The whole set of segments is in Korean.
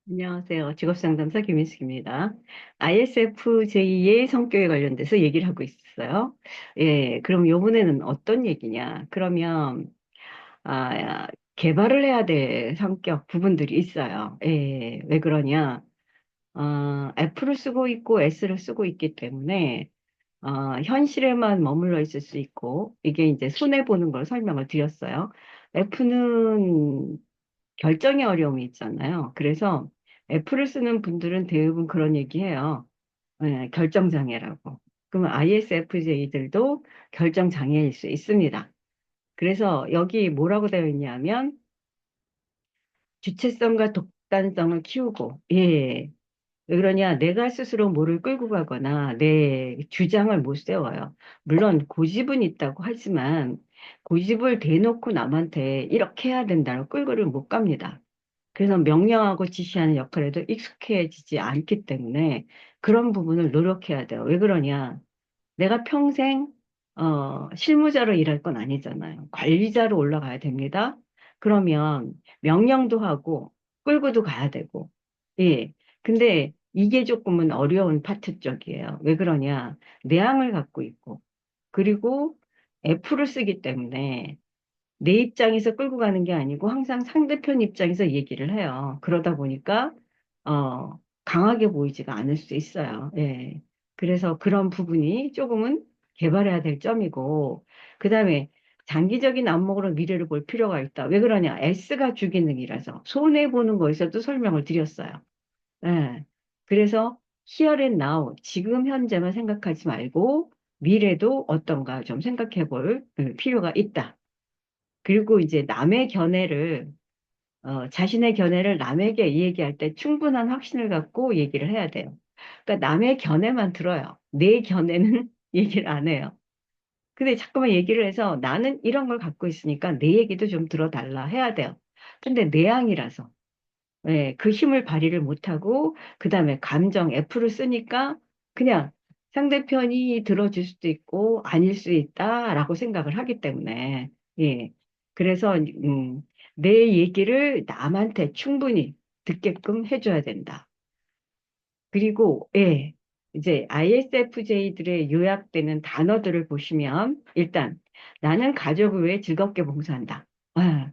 안녕하세요. 직업상담사 김인숙입니다. ISFJ의 성격에 관련돼서 얘기를 하고 있어요. 예, 그럼 요번에는 어떤 얘기냐? 그러면, 개발을 해야 될 성격 부분들이 있어요. 예, 왜 그러냐? F를 쓰고 있고 S를 쓰고 있기 때문에, 현실에만 머물러 있을 수 있고, 이게 이제 손해보는 걸 설명을 드렸어요. F는 결정의 어려움이 있잖아요. 그래서 애플을 쓰는 분들은 대부분 그런 얘기해요. 결정장애라고. 그러면 ISFJ들도 결정장애일 수 있습니다. 그래서 여기 뭐라고 되어 있냐면 주체성과 독단성을 키우고, 예. 왜 그러냐? 내가 스스로 뭐를 끌고 가거나 내 주장을 못 세워요. 물론 고집은 있다고 하지만 고집을 대놓고 남한테 이렇게 해야 된다고 끌고를 못 갑니다. 그래서 명령하고 지시하는 역할에도 익숙해지지 않기 때문에 그런 부분을 노력해야 돼요. 왜 그러냐? 내가 평생 실무자로 일할 건 아니잖아요. 관리자로 올라가야 됩니다. 그러면 명령도 하고 끌고도 가야 되고. 예. 근데 이게 조금은 어려운 파트 쪽이에요. 왜 그러냐? 내향을 갖고 있고 그리고 F를 쓰기 때문에 내 입장에서 끌고 가는 게 아니고 항상 상대편 입장에서 얘기를 해요. 그러다 보니까 강하게 보이지가 않을 수 있어요. 예. 그래서 그런 부분이 조금은 개발해야 될 점이고, 그 다음에 장기적인 안목으로 미래를 볼 필요가 있다. 왜 그러냐? S가 주기능이라서 손해보는 거에서도 설명을 드렸어요. 예. 그래서 here and now, 지금 현재만 생각하지 말고 미래도 어떤가 좀 생각해 볼 필요가 있다. 그리고 이제 남의 견해를, 자신의 견해를 남에게 얘기할 때 충분한 확신을 갖고 얘기를 해야 돼요. 그러니까 남의 견해만 들어요. 내 견해는 얘기를 안 해요. 근데 자꾸만 얘기를 해서 나는 이런 걸 갖고 있으니까 내 얘기도 좀 들어달라 해야 돼요. 근데 내향이라서, 예, 그 힘을 발휘를 못하고, 그 다음에 감정 F를 쓰니까 그냥 상대편이 들어줄 수도 있고 아닐 수 있다라고 생각을 하기 때문에, 예. 그래서, 내 얘기를 남한테 충분히 듣게끔 해줘야 된다. 그리고, 예, 이제 ISFJ들의 요약되는 단어들을 보시면, 일단, 나는 가족을 위해 즐겁게 봉사한다. 아,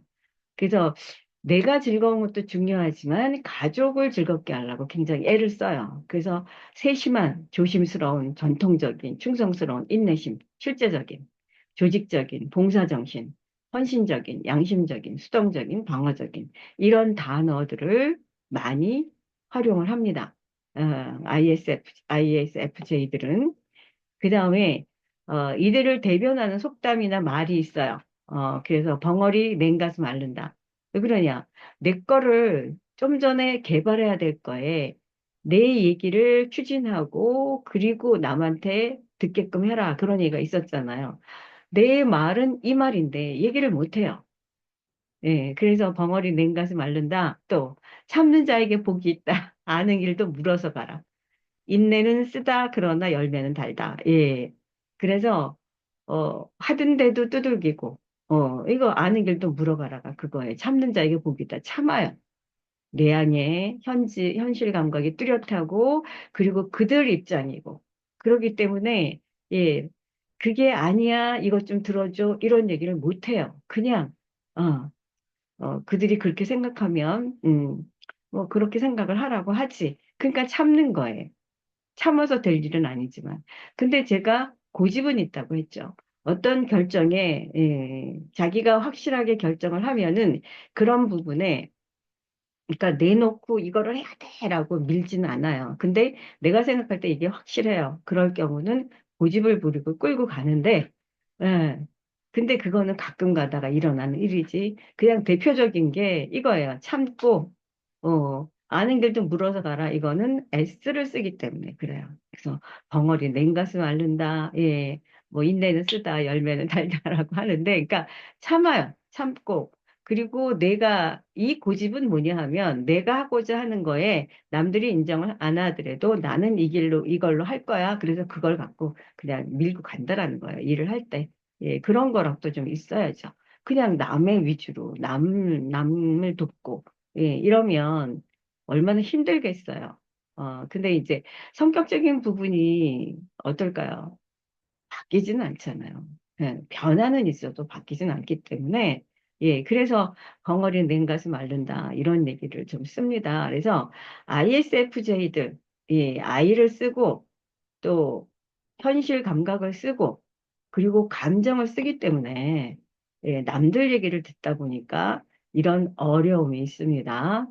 그래서 내가 즐거운 것도 중요하지만 가족을 즐겁게 하려고 굉장히 애를 써요. 그래서 세심한, 조심스러운, 전통적인, 충성스러운 인내심, 실제적인, 조직적인, 봉사정신, 헌신적인, 양심적인, 수동적인, 방어적인 이런 단어들을 많이 활용을 합니다. ISFJ들은. 그 다음에 이들을 대변하는 속담이나 말이 있어요. 그래서 벙어리 맨가슴 앓는다. 왜 그러냐? 내 거를 좀 전에 개발해야 될 거에 내 얘기를 추진하고 그리고 남한테 듣게끔 해라. 그런 얘기가 있었잖아요. 내 말은 이 말인데 얘기를 못 해요. 예, 그래서 벙어리 맨가슴 앓는다. 또 참는 자에게 복이 있다. 아는 길도 물어서 가라. 인내는 쓰다 그러나 열매는 달다. 예. 그래서 하던 데도 두들기고 이거 아는 길도 물어가라가 그거에 참는 자에게 복이다. 참아요. 내향의 현실 감각이 뚜렷하고 그리고 그들 입장이고 그렇기 때문에 예. 그게 아니야. 이것 좀 들어줘. 이런 얘기를 못 해요. 그냥 어, 그들이 그렇게 생각하면 뭐 그렇게 생각을 하라고 하지. 그러니까 참는 거예요. 참아서 될 일은 아니지만. 근데 제가 고집은 있다고 했죠. 어떤 결정에, 자기가 확실하게 결정을 하면은 그런 부분에, 그러니까 내놓고 이거를 해야 돼라고 밀지는 않아요. 근데 내가 생각할 때 이게 확실해요. 그럴 경우는 고집을 부리고 끌고 가는데, 예. 근데 그거는 가끔 가다가 일어나는 일이지. 그냥 대표적인 게 이거예요. 참고, 아는 길도 물어서 가라. 이거는 S를 쓰기 때문에 그래요. 그래서 벙어리 냉가슴 앓는다. 예. 뭐 인내는 쓰다 열매는 달다라고 하는데 그러니까 참아요. 참고 그리고 내가 이 고집은 뭐냐 하면 내가 하고자 하는 거에 남들이 인정을 안 하더라도 나는 이 길로 이걸로 할 거야. 그래서 그걸 갖고 그냥 밀고 간다라는 거예요. 일을 할 때. 예, 그런 거랑도 좀 있어야죠. 그냥 남의 위주로 남을 돕고 예, 이러면 얼마나 힘들겠어요. 근데 이제 성격적인 부분이 어떨까요? 바뀌지는 않잖아요. 변화는 있어도 바뀌진 않기 때문에, 예, 그래서 벙어리는 냉가슴 앓는다, 이런 얘기를 좀 씁니다. 그래서 ISFJ들, 예, I를 쓰고, 또 현실 감각을 쓰고, 그리고 감정을 쓰기 때문에, 예, 남들 얘기를 듣다 보니까 이런 어려움이 있습니다.